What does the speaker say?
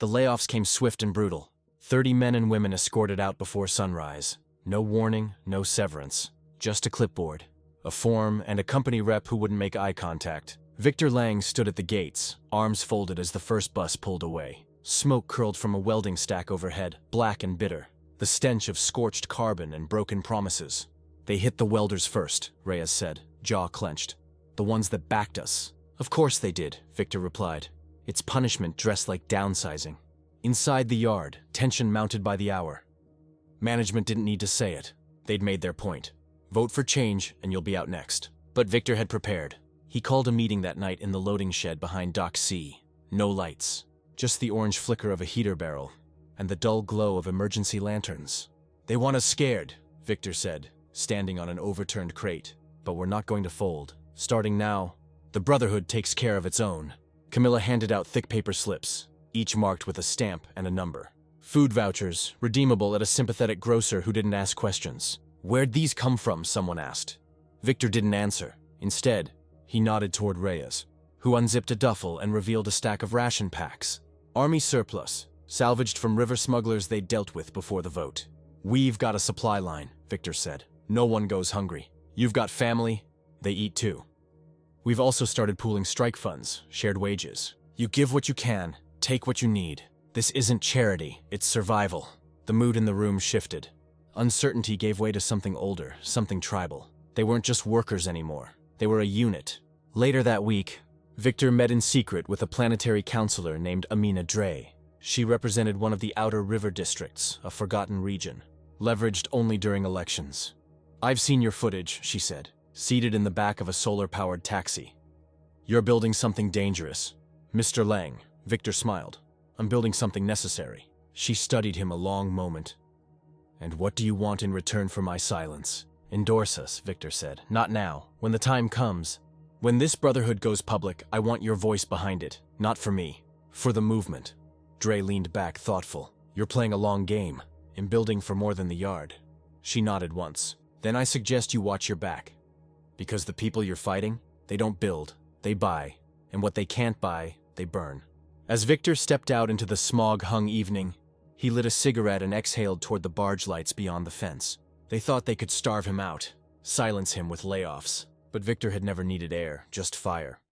The layoffs came swift and brutal. 30 men and women escorted out before sunrise. No warning, no severance. Just a clipboard, a form, and a company rep who wouldn't make eye contact. Victor Lang stood at the gates, arms folded as the first bus pulled away. Smoke curled from a welding stack overhead, black and bitter. The stench of scorched carbon and broken promises. "They hit the welders first," Reyes said, jaw clenched. "The ones that backed us." "Of course they did," Victor replied. "It's punishment dressed like downsizing." Inside the yard, tension mounted by the hour. Management didn't need to say it. They'd made their point. Vote for change and you'll be out next. But Victor had prepared. He called a meeting that night in the loading shed behind Dock C. No lights. Just the orange flicker of a heater barrel and the dull glow of emergency lanterns. "They want us scared," Victor said, standing on an overturned crate. "But we're not going to fold. Starting now, the Brotherhood takes care of its own." Camilla handed out thick paper slips, each marked with a stamp and a number. Food vouchers, redeemable at a sympathetic grocer who didn't ask questions. "Where'd these come from?" someone asked. Victor didn't answer. Instead, he nodded toward Reyes, who unzipped a duffel and revealed a stack of ration packs. Army surplus, salvaged from river smugglers they'd dealt with before the vote. "We've got a supply line," Victor said. "No one goes hungry. You've got family, they eat too. We've also started pooling strike funds, shared wages. You give what you can, take what you need. This isn't charity, it's survival." The mood in the room shifted. Uncertainty gave way to something older, something tribal. They weren't just workers anymore. They were a unit. Later that week, Victor met in secret with a planetary counselor named Amina Dre. She represented one of the outer river districts, a forgotten region, leveraged only during elections. "I've seen your footage," she said, seated in the back of a solar-powered taxi. "You're building something dangerous." "Mr. Lang," Victor smiled. "I'm building something necessary." She studied him a long moment. "And what do you want in return for my silence?" "Endorse us," Victor said. "Not now. When the time comes. When this Brotherhood goes public, I want your voice behind it. Not for me. For the movement." Dre leaned back, thoughtful. "You're playing a long game. In building for more than the yard." She nodded once. "Then I suggest you watch your back. Because the people you're fighting, they don't build, they buy. And what they can't buy, they burn." As Victor stepped out into the smog-hung evening, he lit a cigarette and exhaled toward the barge lights beyond the fence. They thought they could starve him out, silence him with layoffs. But Victor had never needed air, just fire.